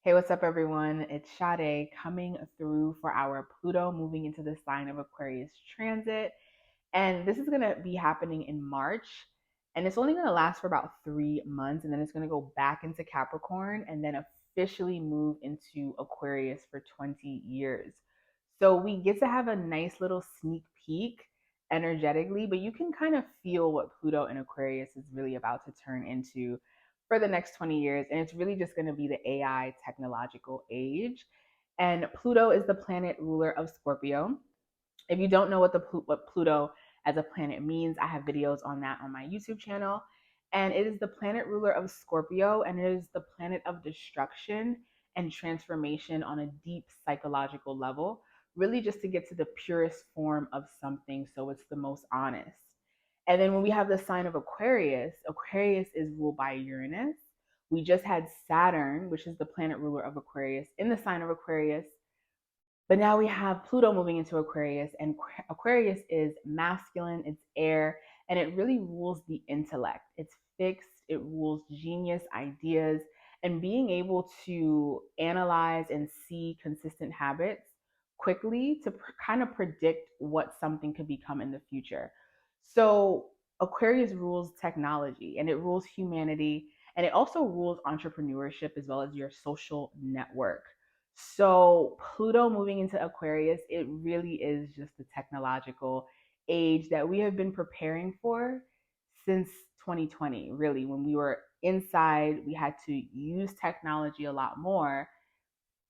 Hey, what's up, everyone? It's Sade coming through for our Pluto moving into the sign of Aquarius transit. And this is going to be happening in March. And it's only going to last for about 3 months. And then it's going to go back into Capricorn and then officially move into Aquarius for 20 years. So we get to have a nice little sneak peek energetically, but you can kind of feel what Pluto in Aquarius is really about to turn into for the next 20 years. And it's really just going to be the AI technological age. And Pluto is the planet ruler of Scorpio. If you don't know what Pluto as a planet means, I have videos on that on my YouTube channel. And it is the planet ruler of Scorpio, and it is the planet of destruction and transformation on a deep psychological level, really just to get to the purest form of something so it's the most honest. And then when we have the sign of Aquarius, Aquarius is ruled by Uranus. We just had Saturn, which is the planet ruler of Aquarius, in the sign of Aquarius. But now we have Pluto moving into Aquarius, and Aquarius is masculine, it's air, and it really rules the intellect. It's fixed, it rules genius ideas, and being able to analyze and see consistent habits quickly to kind of predict what something could become in the future. So, Aquarius rules technology and it rules humanity, and it also rules entrepreneurship as well as your social network. So, Pluto moving into Aquarius, it really is just the technological age that we have been preparing for since 2020. Really, when we were inside, we had to use technology a lot more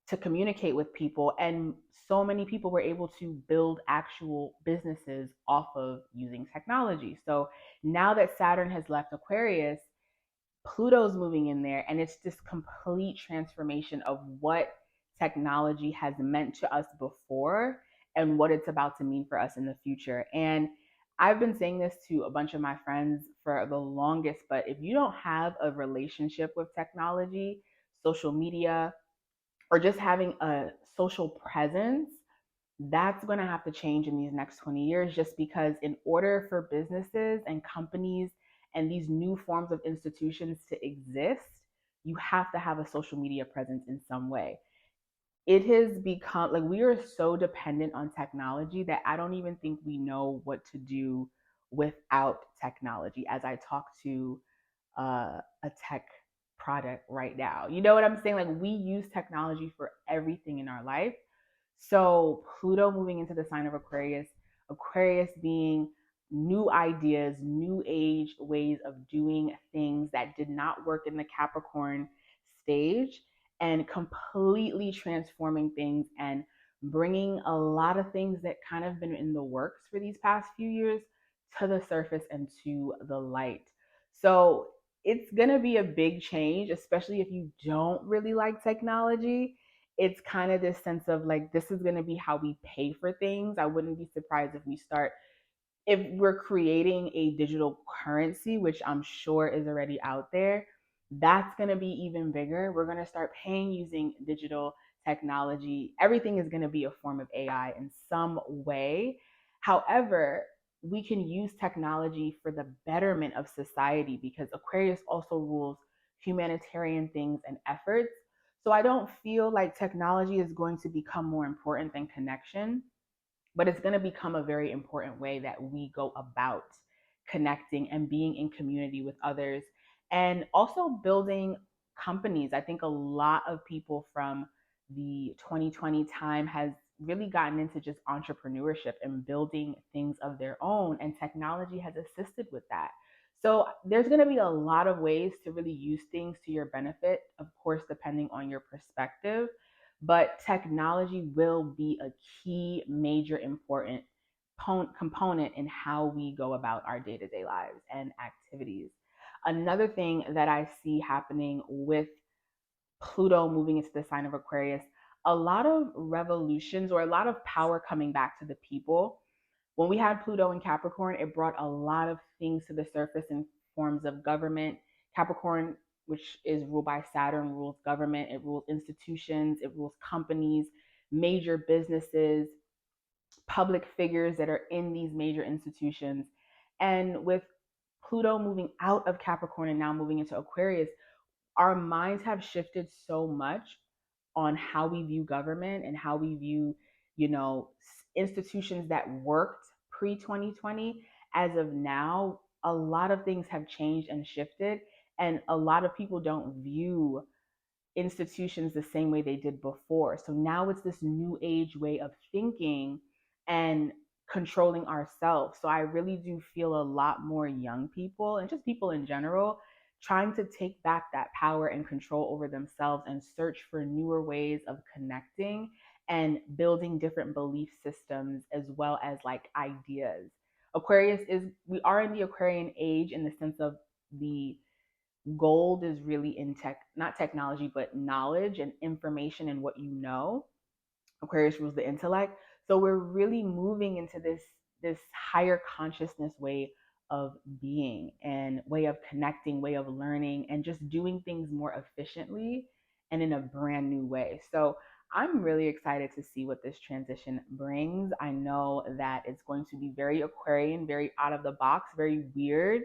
to communicate with people. And so many people were able to build actual businesses off of using technology. So, now that Saturn has left Aquarius, Pluto's moving in there, and it's this complete transformation of what technology has meant to us before and what it's about to mean for us in the future. And I've been saying this to a bunch of my friends for the longest, but if you don't have a relationship with technology, social media, or just having a social presence, that's going to have to change in these next 20 years, just because in order for businesses and companies and these new forms of institutions to exist, you have to have a social media presence in some way. It has become like we are so dependent on technology that I don't even think we know what to do without technology as I talk to a tech product right now. You know what I'm saying? Like we use technology for everything in our life. So Pluto moving into the sign of Aquarius, Aquarius being new ideas, new age ways of doing things that did not work in the Capricorn stage, and completely transforming things and bringing a lot of things that kind of been in the works for these past few years to the surface and to the light. So it's going to be a big change, especially if you don't really like technology. It's kind of this sense of like, this is going to be how we pay for things. I wouldn't be surprised if we're creating a digital currency, which I'm sure is already out there. That's going to be even bigger. We're going to start paying using digital technology. Everything is going to be a form of AI in some way. However, we can use technology for the betterment of society because Aquarius also rules humanitarian things and efforts. So I don't feel like technology is going to become more important than connection, but it's going to become a very important way that we go about connecting and being in community with others and also building companies. I think a lot of people from the 2020 time has really gotten into just entrepreneurship and building things of their own, and technology has assisted with that. So there's going to be a lot of ways to really use things to your benefit, of course depending on your perspective, but technology will be a key, major, important component in how we go about our day to day lives and activities. Another thing that I see happening with Pluto moving into the sign of Aquarius, a lot of revolutions or a lot of power coming back to the people. When we had Pluto in Capricorn, it brought a lot of things to the surface in forms of government. Capricorn, which is ruled by Saturn, rules government, it rules institutions, it rules companies, major businesses, public figures that are in these major institutions. And with Pluto moving out of Capricorn and now moving into Aquarius, our minds have shifted so much on how we view government and how we view, institutions that worked pre 2020. As of now, a lot of things have changed and shifted, and a lot of people don't view institutions the same way they did before. So now it's this new age way of thinking and controlling ourselves. So I really do feel a lot more young people and just people in general trying to take back that power and control over themselves and search for newer ways of connecting and building different belief systems as well as like ideas. Aquarius is, we are in the Aquarian age in the sense of the gold is really in tech, not technology, but knowledge and information and what you know. Aquarius rules the intellect. So we're really moving into this higher consciousness way of being and way of connecting, way of learning, and just doing things more efficiently and in a brand new way. So I'm really excited to see what this transition brings. I know that it's going to be very Aquarian, very out of the box, very weird,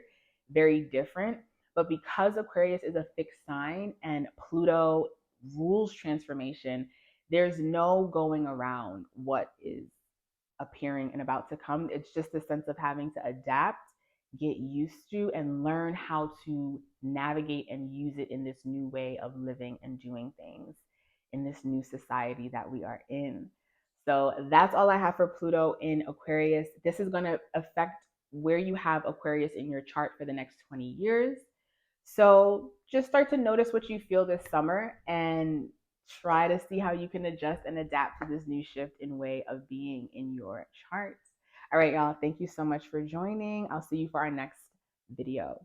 very different. But because Aquarius is a fixed sign and Pluto rules transformation, there's no going around what is appearing and about to come. It's just a sense of having to adapt, get used to, and learn how to navigate and use it in this new way of living and doing things in this new society that we are in. So that's all I have for Pluto in Aquarius. This is going to affect where you have Aquarius in your chart for the next 20 years. So just start to notice what you feel this summer and try to see how you can adjust and adapt to this new shift in way of being in your charts. All right, y'all. Thank you so much for joining. I'll see you for our next video.